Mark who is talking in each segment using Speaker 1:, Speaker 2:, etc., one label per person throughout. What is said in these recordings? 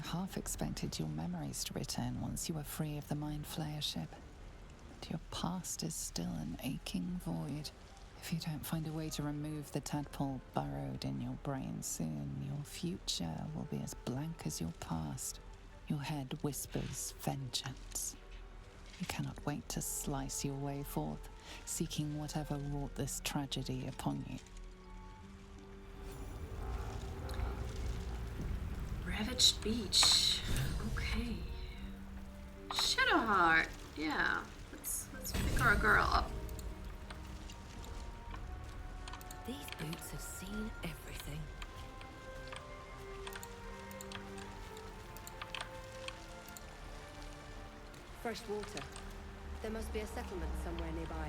Speaker 1: half expected your memories to return once you were free of the Mind Flayer ship. But your past is still an aching void. If you don't find a way to remove the tadpole burrowed in your brain soon, your future will be as blank as your past. Your head whispers vengeance. You cannot wait to slice your way forth, seeking whatever wrought this tragedy upon you.
Speaker 2: Ravaged Beach. Okay. Shadowheart. Yeah. Let's pick our girl up.
Speaker 3: These boots have seen everything. Fresh water. There must be a settlement somewhere nearby.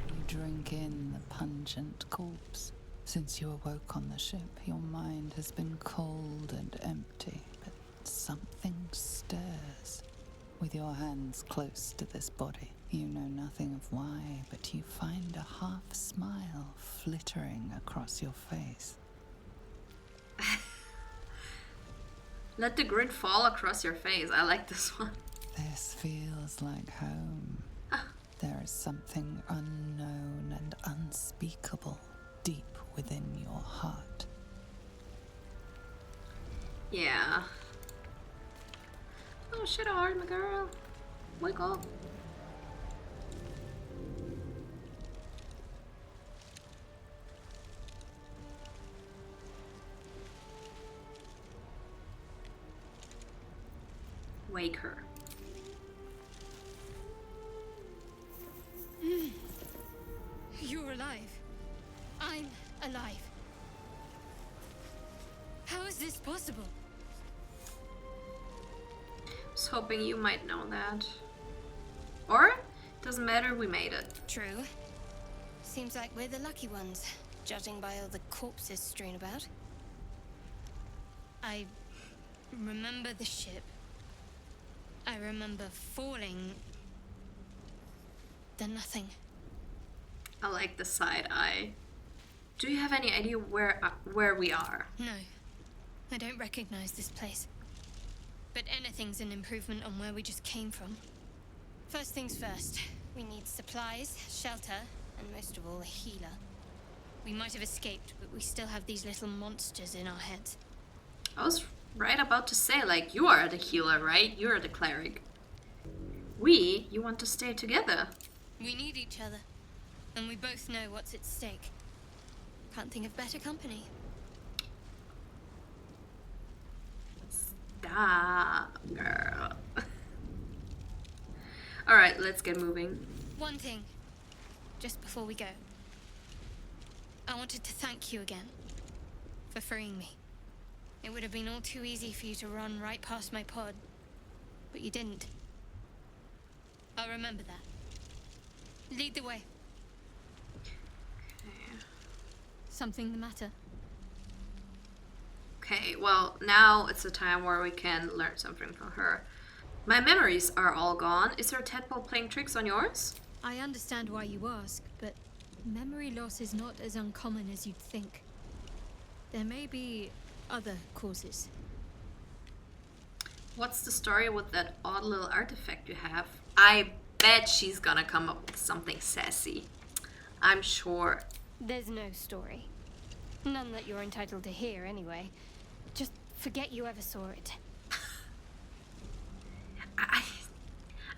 Speaker 1: You drink in the pungent corpse. Since you awoke on the ship, your mind has been cold and empty, but something stirs. With your hands close to this body, you know nothing of why, but you find a half smile flittering across your face.
Speaker 2: Let the grin fall across your face. I like this one.
Speaker 1: This feels like home. There is something unknown and unspeakable deep within your heart.
Speaker 2: Yeah. Oh, Shadowheart, my girl. Wake up. Wake her.
Speaker 4: You're alive. I'm alive. How is this possible?
Speaker 2: I was hoping you might know that. Or, doesn't matter, we made it.
Speaker 4: True. Seems like we're the lucky ones, judging by all the corpses strewn about. I remember the ship. I remember falling. Then nothing.
Speaker 2: I like the side eye. Do you have any idea where we are?
Speaker 4: No. I don't recognize this place. But anything's an improvement on where we just came from. First things first. We need supplies, shelter, and most of all, a healer. We might have escaped, but we still have these little monsters in our heads.
Speaker 2: I was right about to say, like, you are the healer, right? You're the cleric. You want to stay together.
Speaker 4: We need each other. And we both know what's at stake. Can't think of better company.
Speaker 2: Stop, girl. Alright, let's get moving.
Speaker 4: One thing, just before we go. I wanted to thank you again for freeing me. It would have been all too easy for you to run right past my pod, but you didn't. I'll remember that. Lead the way.
Speaker 2: Okay.
Speaker 4: Something the matter?
Speaker 2: Okay, well, now it's a time where we can learn something from her. My memories are all gone. Is there a tadpole playing tricks on yours?
Speaker 4: I understand why you ask, but memory loss is not as uncommon as you'd think. There may be other causes.
Speaker 2: What's the story with that odd little artifact you have? I bet she's gonna come up with something sassy. I'm sure.
Speaker 4: There's no story. None that you're entitled to hear, anyway. Just forget you ever saw it.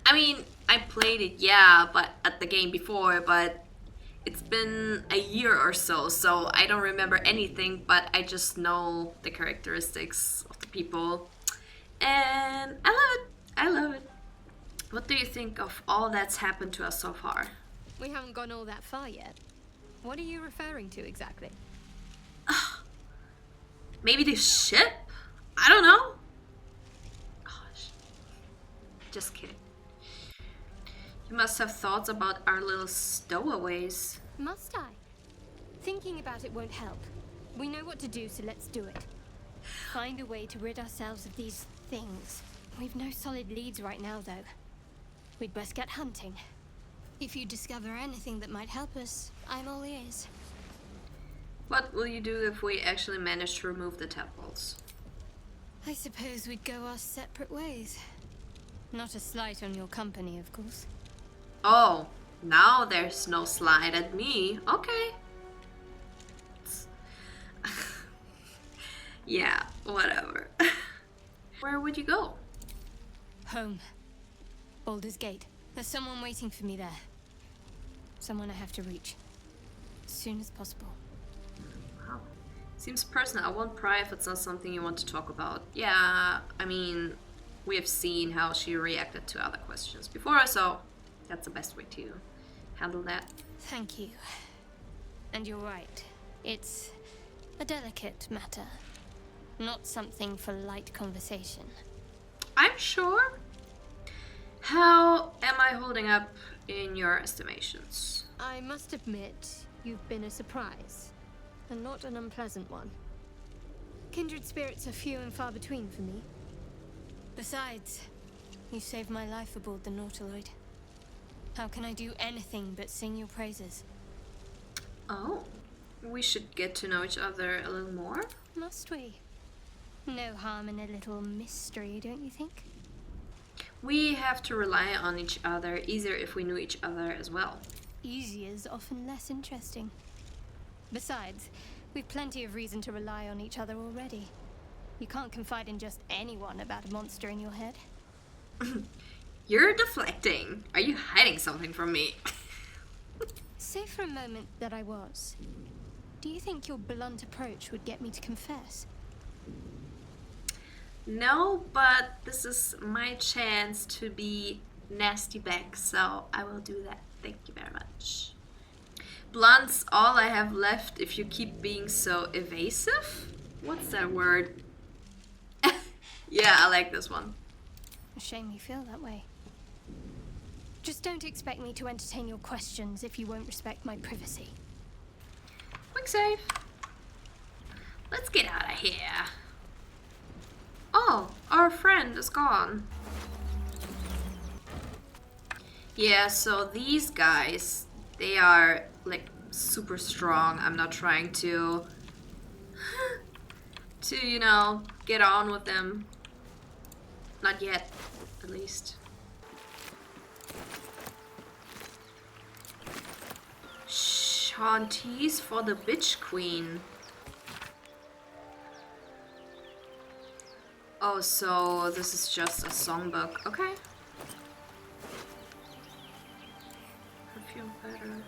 Speaker 2: I mean, I played it, yeah, but at the game before, but it's been a year or so, so I don't remember anything, but I just know the characteristics of the people. And I love it. I love it. What do you think of all that's happened to us so far?
Speaker 4: We haven't gone all that far yet. What are you referring to exactly?
Speaker 2: Maybe the ship? I don't know. Gosh. Just kidding. You must have thoughts about our little stowaways.
Speaker 4: Must I? Thinking about it won't help. We know what to do, so let's do it. Find a way to rid ourselves of these things. We've no solid leads right now, though. We'd best get hunting. If you discover anything that might help us, I'm all ears.
Speaker 2: What will you do if we actually manage to remove the tadpoles?
Speaker 4: I suppose we'd go our separate ways. Not a slight on your company, of course.
Speaker 2: Oh, now there's no slide at me. Okay. Yeah, whatever. Where would you go?
Speaker 4: Home. Baldur's Gate. There's someone waiting for me there. Someone I have to reach. As soon as possible.
Speaker 2: Wow. Seems personal. I won't pry if it's not something you want to talk about. Yeah, I mean, we have seen how she reacted to other questions before, so that's the best way to handle that.
Speaker 4: Thank you. And you're right. It's a delicate matter. Not something for light conversation.
Speaker 2: I'm sure. How am I holding up in your estimations?
Speaker 3: I must admit, you've been a surprise. And not an unpleasant one. Kindred spirits are few and far between for me.
Speaker 4: Besides, you saved my life aboard the Nautiloid. How can I do anything but sing your praises?
Speaker 2: Oh, we should get to know each other a little more.
Speaker 4: Must we? No harm in a little mystery, don't you think?
Speaker 2: We have to rely on each other, easier if we knew each other as well.
Speaker 4: Easier's often less interesting. Besides, we've plenty of reason to rely on each other already. You can't confide in just anyone about a monster in your head.
Speaker 2: You're deflecting. Are you hiding something from me?
Speaker 4: Say for a moment that I was. Do you think your blunt approach would get me to confess?
Speaker 2: No, but this is my chance to be nasty back, so I will do that. Thank you very much. Blunt's all I have left if you keep being so evasive? What's that word? Yeah, I like this one.
Speaker 4: A shame you feel that way. Just don't expect me to entertain your questions if you won't respect my privacy.
Speaker 2: Quick save. Let's get out of here. Oh, our friend is gone. Yeah, so these guys, they are like super strong. I'm not trying to you know, get on with them. Not yet, at least. Shanties for the Bitch Queen. Oh, so this is just a songbook. Okay. I feel better.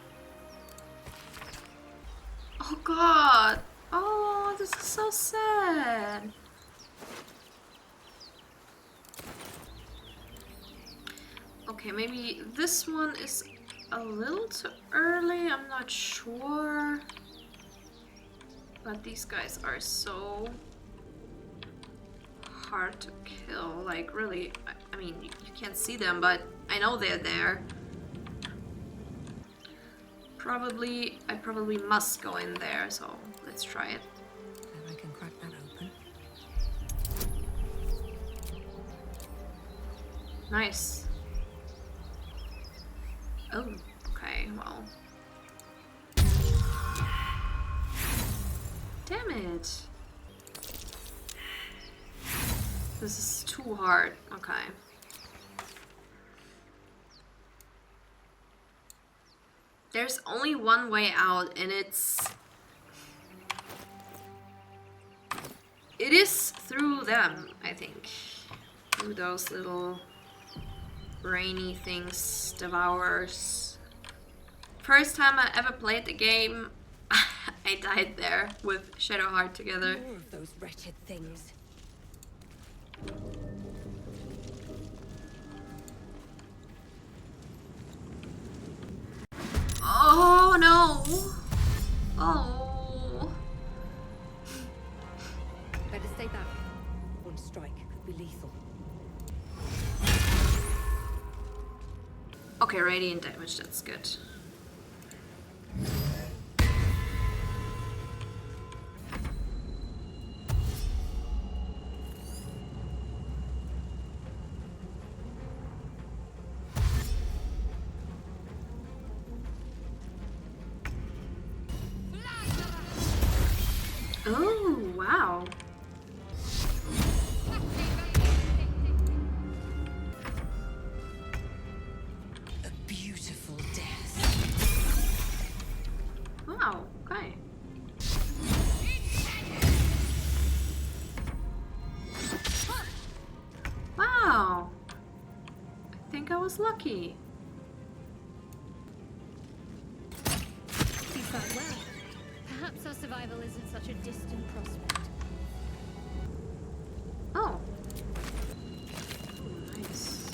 Speaker 2: Oh god. Oh, this is so sad. Okay, maybe this one is a little too early. I'm not sure. But these guys are so hard to kill. Like, really, I mean, you can't see them, but I know they're there. I probably must go in there, so let's try it.
Speaker 5: I can crack that open.
Speaker 2: Nice. Oh, okay, well. Damn it. This is too hard. Okay. There's only one way out, and it is through them, I think. Through those little brainy things, devourers. First time I ever played the game, I died there with Shadowheart together.
Speaker 5: More of those wretched things.
Speaker 2: Oh no! Oh.
Speaker 5: Better stay back. One strike could be lethal.
Speaker 2: Okay, radiant damage, that's good. Oh, wow.
Speaker 5: A beautiful death.
Speaker 2: Wow, okay. Wow. I think I was lucky.
Speaker 3: You fight well. Perhaps our survival isn't such a distant prospect.
Speaker 2: Oh. Nice.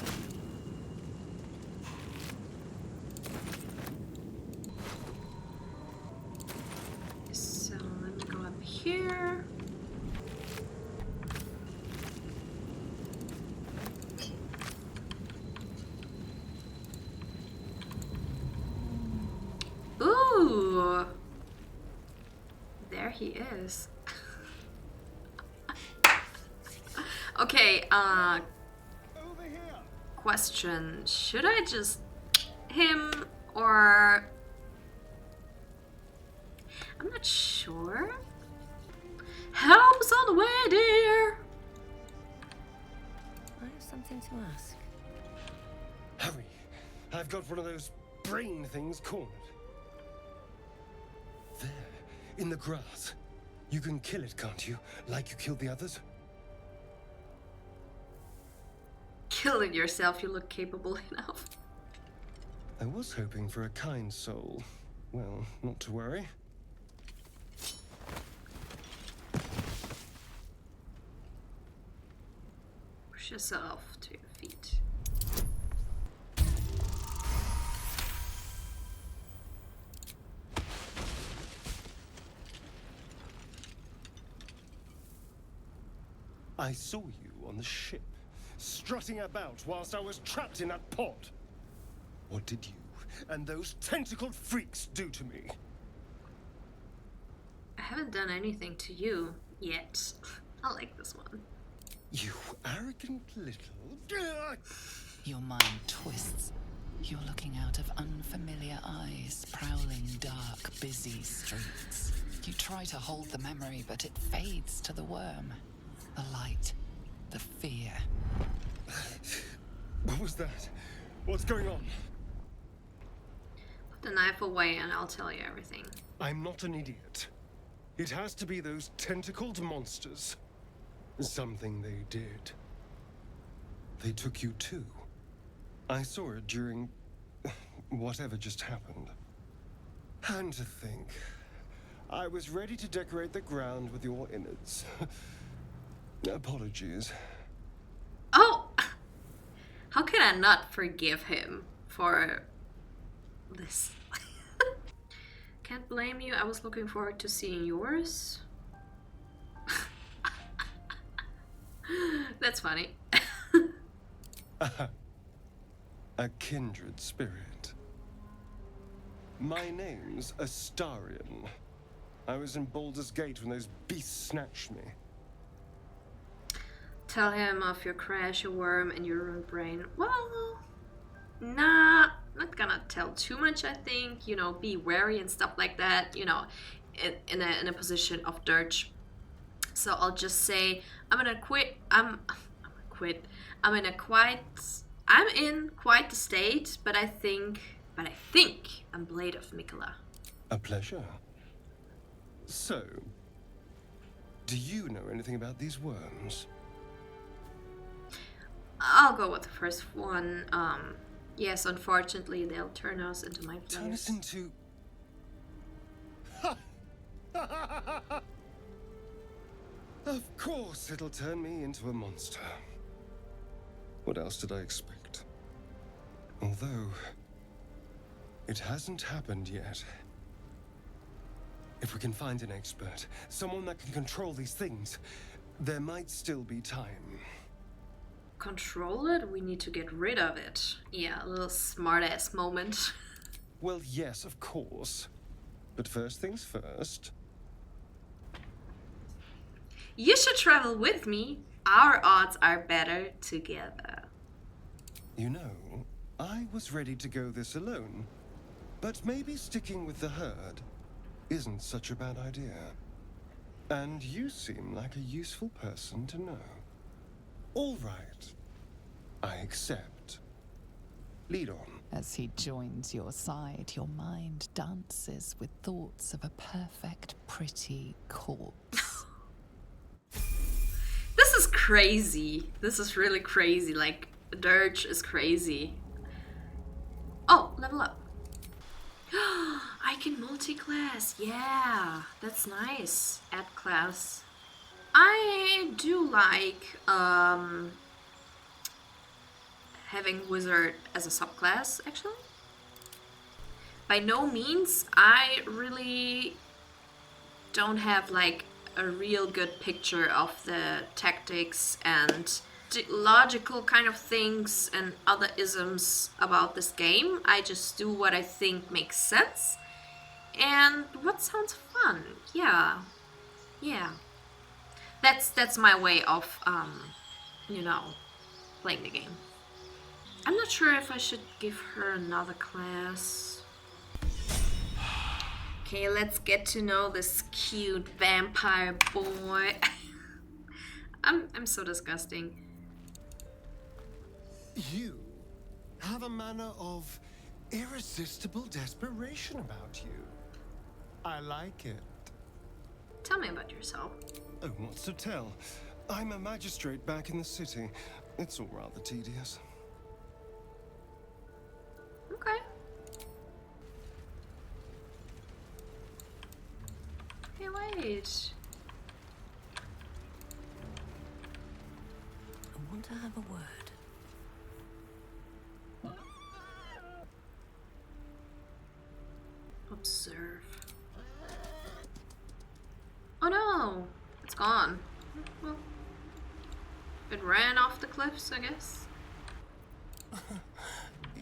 Speaker 2: So let me go up here. Ooh. There he is. Okay, question. Should I just him or I'm not sure. Help's on the way, dear.
Speaker 5: I have something to ask.
Speaker 6: Hurry! I've got one of those brain things cornered. There, in the grass. You can kill it, can't you? Like you killed the others?
Speaker 2: Killing yourself, you look capable enough.
Speaker 6: I was hoping for a kind soul. Well, not to worry.
Speaker 2: Push yourself to your feet.
Speaker 6: I saw you on the ship, strutting about whilst I was trapped in that pod. What did you and those tentacled freaks do to me?
Speaker 2: I haven't done anything to you yet. I like this one.
Speaker 6: You arrogant little...
Speaker 1: Your mind twists. You're looking out of unfamiliar eyes, prowling dark, busy streets. You try to hold the memory, but it fades to the worm. The light, the fear.
Speaker 6: What was that? What's going on?
Speaker 2: Put the knife away and I'll tell you everything.
Speaker 6: I'm not an idiot. It has to be those tentacled monsters. Something they did. They took you too. I saw it during whatever just happened. And to think, I was ready to decorate the ground with your innards. Apologies.
Speaker 2: Oh! How can I not forgive him for this? Can't blame you. I was looking forward to seeing yours. That's funny.
Speaker 6: A kindred spirit. My name's Astarion. I was in Baldur's Gate when those beasts snatched me.
Speaker 2: Tell him of your crash, your worm, and your ruined brain. Well, nah, not gonna tell too much, I think. You know, be wary and stuff like that, you know, in a position of dirge. So I'll just say, I'm in quite the state, but I think I'm Blade of Mikola.
Speaker 6: A pleasure. So, do you know anything about these worms?
Speaker 2: I'll go with the first one. Yes, unfortunately, they'll turn us into my players.
Speaker 6: Turn us into... Of course it'll turn me into a monster. What else did I expect? Although, it hasn't happened yet. If we can find an expert, someone that can control these things, there might still be time.
Speaker 2: Control it? We need to get rid of it. Yeah, a little smart-ass moment.
Speaker 6: Well, yes, of course. But first things first.
Speaker 2: You should travel with me. Our odds are better together.
Speaker 6: You know, I was ready to go this alone. But maybe sticking with the herd isn't such a bad idea. And you seem like a useful person to know. All right. I accept. Lead on.
Speaker 1: As he joins your side, your mind dances with thoughts of a perfect, pretty corpse.
Speaker 2: This is crazy. This is really crazy. Like, Dirge is crazy. Oh, level up. I can multi-class. Yeah, that's nice. Add class. I do like having wizard as a subclass, actually. By no means, I really don't have like a real good picture of the tactics and logical kind of things and other isms about this game. I just do what I think makes sense and what sounds fun. Yeah, that's my way of you know, playing the game. I'm not sure if I should give her another class. Okay, let's get to know this cute vampire boy. I'm so disgusting.
Speaker 6: You have a manner of irresistible desperation about you. I like it.
Speaker 2: Tell me about yourself.
Speaker 6: Oh, what's to tell? I'm a magistrate back in the city. It's all rather tedious.
Speaker 2: Okay. Hey, wait.
Speaker 5: I want to have a word.
Speaker 2: Observe. Oh no! It's gone. Well, it ran off the cliffs, I guess.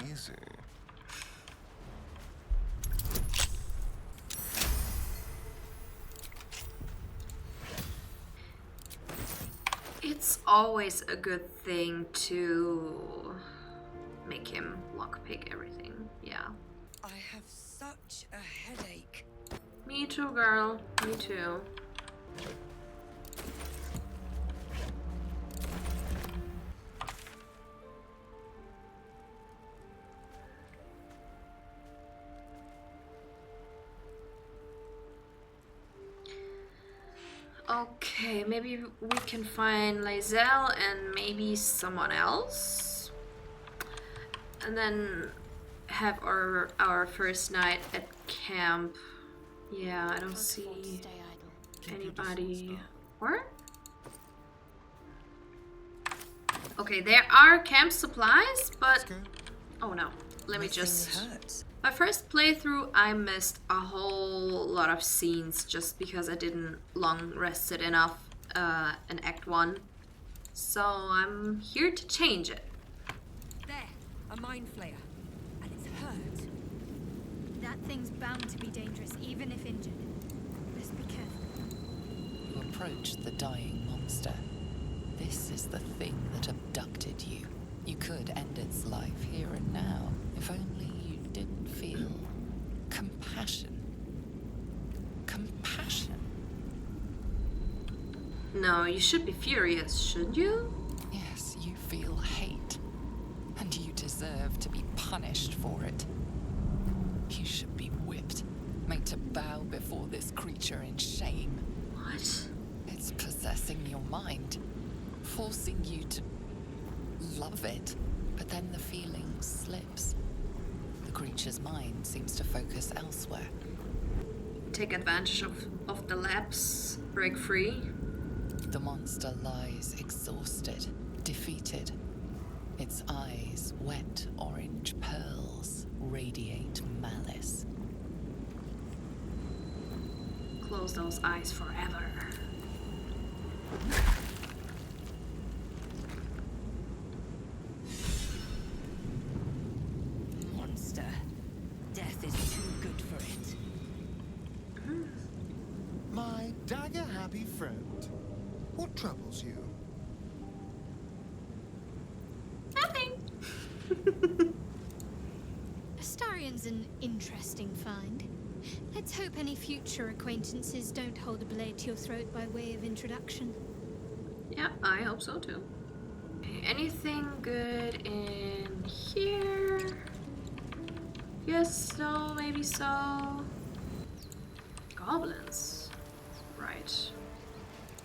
Speaker 6: Easy.
Speaker 2: It's always a good thing to make him lockpick everything. Yeah.
Speaker 5: I have such a headache.
Speaker 2: Me too, girl. Me too. Okay, maybe we can find Lizelle and maybe someone else. And then have our first night at camp. Yeah, I don't see anybody. Where? Okay, there are camp supplies, but oh no. Let me just... My first playthrough, I missed a whole lot of scenes just because I didn't long rested enough in Act 1. So I'm here to change it.
Speaker 5: There, a mind flayer. And it's hurt.
Speaker 4: That thing's bound to be dangerous, even if injured. Best be careful.
Speaker 1: You approach the dying monster. This is the thing that abducted you. You could end its life here and now, if only you didn't feel compassion. Compassion?
Speaker 2: No, you should be furious, shouldn't you?
Speaker 1: Yes, you feel hate. And you deserve to be punished for it. You should be whipped, made to bow before this creature in shame.
Speaker 2: What?
Speaker 1: It's possessing your mind, forcing you to love it, but then the feeling slips. The creature's mind seems to focus elsewhere.
Speaker 2: Take advantage of the lapse, break free.
Speaker 1: The monster lies exhausted, defeated. Its eyes, wet orange pearls, radiate malice.
Speaker 2: Close those eyes forever.
Speaker 5: Monster. Death is too good for it.
Speaker 6: My dagger-happy friend. What troubles you?
Speaker 2: Nothing.
Speaker 3: Astarion's an interesting find. Let's hope any future acquaintances don't hold a blade to your throat by way of introduction.
Speaker 2: Yeah, I hope so too. Okay, anything good in here? Yes, no, maybe so. Goblins. Right.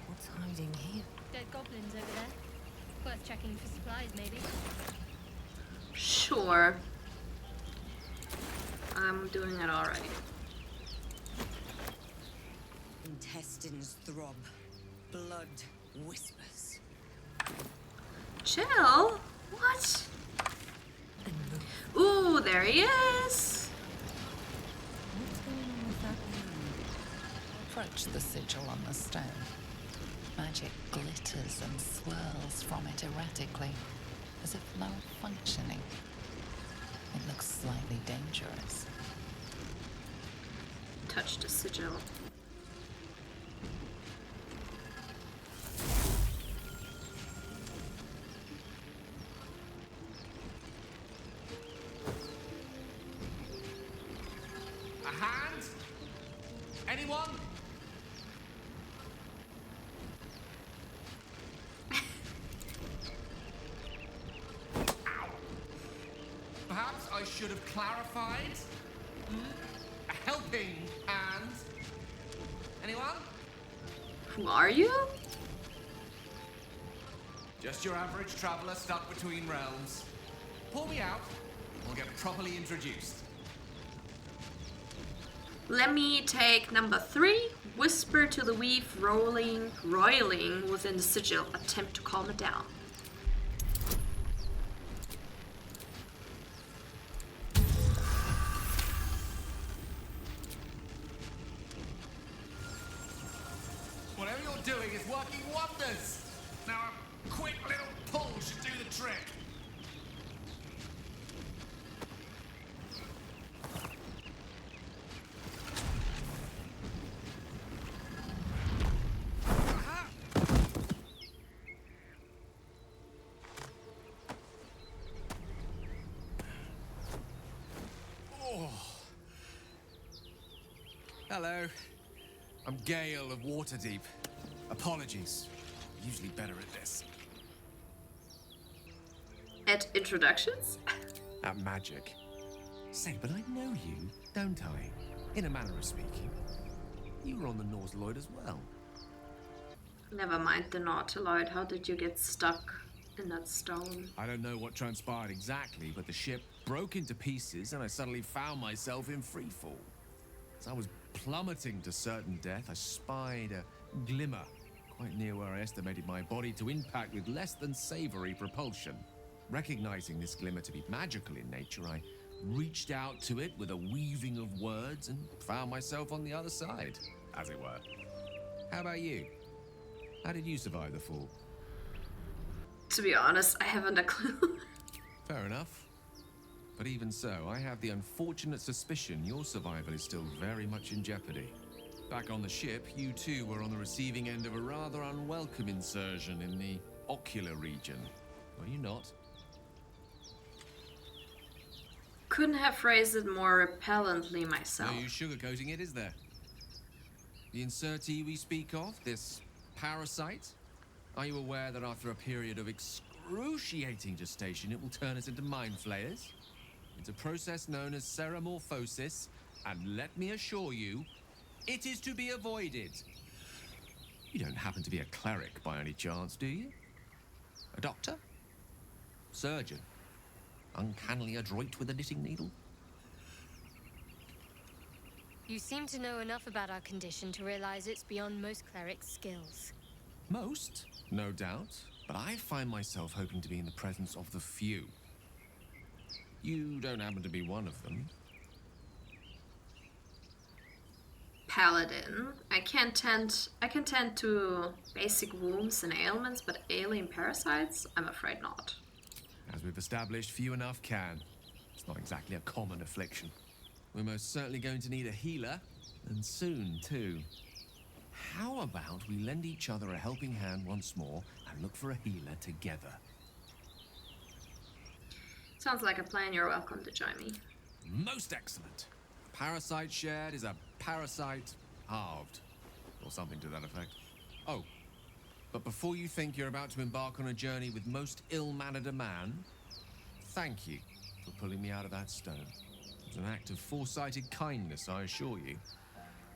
Speaker 1: What's hiding here?
Speaker 4: Dead goblins over there. Worth checking for supplies, maybe.
Speaker 2: Sure. I'm doing it already.
Speaker 5: Intestines throb. Blood whispers.
Speaker 2: Chill? What? Ooh, there he is!
Speaker 1: What's going on with that man? Approach the sigil on the stone. Magic glitters and swirls from it erratically, as if malfunctioning. It looks slightly dangerous.
Speaker 2: Touch the sigil.
Speaker 7: A hand? Anyone? Perhaps I should have clarified. A helping hand. Anyone?
Speaker 2: Who are you?
Speaker 7: Just your average traveler stuck between realms. Pull me out, and we'll get properly introduced.
Speaker 2: Let me take number 3. Whisper to the weave, roiling within the sigil. Attempt to calm it down.
Speaker 7: Whatever you're doing is working wonders. Now a quick little pull should do the trick. Aha! Oh. Hello. I'm Gale of Waterdeep. Apologies. Usually better at this.
Speaker 2: At introductions?
Speaker 7: At magic. Say, but I know you, don't I? In a manner of speaking. You were on the Nautiloid as well.
Speaker 2: Never mind the Nautiloid. How did you get stuck in that stone?
Speaker 7: I don't know what transpired exactly, but the ship broke into pieces and I suddenly found myself in freefall. As I was plummeting to certain death, I spied a glimmer quite near where I estimated my body to impact with less than savory propulsion. Recognizing this glimmer to be magical in nature, I reached out to it with a weaving of words and found myself on the other side, as it were. How about you? How did you survive the fall?
Speaker 2: To be honest, I haven't a clue.
Speaker 7: Fair enough. But even so, I have the unfortunate suspicion your survival is still very much in jeopardy. Back on the ship, you too were on the receiving end of a rather unwelcome insertion in the ocular region. Were you not?
Speaker 2: Couldn't have phrased it more repellently myself.
Speaker 7: No use sugarcoating it, is there? The insertee we speak of, this parasite, are you aware that after a period of excruciating gestation, it will turn us into mind flayers? It's a process known as ceramorphosis, and let me assure you, it is to be avoided. You don't happen to be a cleric by any chance, do you? A doctor? Surgeon? Uncannily adroit with a knitting needle?
Speaker 3: You seem to know enough about our condition to realize it's beyond most clerics' skills.
Speaker 7: Most, no doubt, but I find myself hoping to be in the presence of the few. You don't happen to be one of them.
Speaker 2: Paladin. I can tend to basic wounds and ailments, but alien parasites? I'm afraid not.
Speaker 7: As we've established, few enough can. It's not exactly a common affliction. We're most certainly going to need a healer, and soon, too. How about we lend each other a helping hand once more and look for a healer together?
Speaker 2: Sounds like a plan. You're welcome to join me.
Speaker 7: Most excellent. Parasite shared is a parasite halved, or something to that effect. Oh, but before you think you're about to embark on a journey with most ill-mannered a man, thank you for pulling me out of that stone. It was an act of foresighted kindness, I assure you.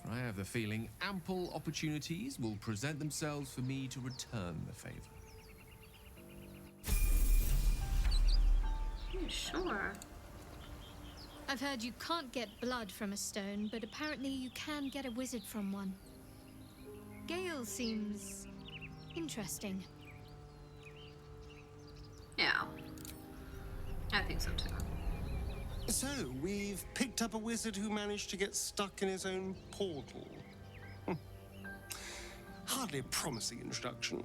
Speaker 7: For I have the feeling ample opportunities will present themselves for me to return the favor.
Speaker 2: Yeah, sure.
Speaker 3: I've heard you can't get blood from a stone, but apparently you can get a wizard from one. Gale seems interesting.
Speaker 2: Yeah. I think so too.
Speaker 6: So, we've picked up a wizard who managed to get stuck in his own portal. Hardly a promising introduction.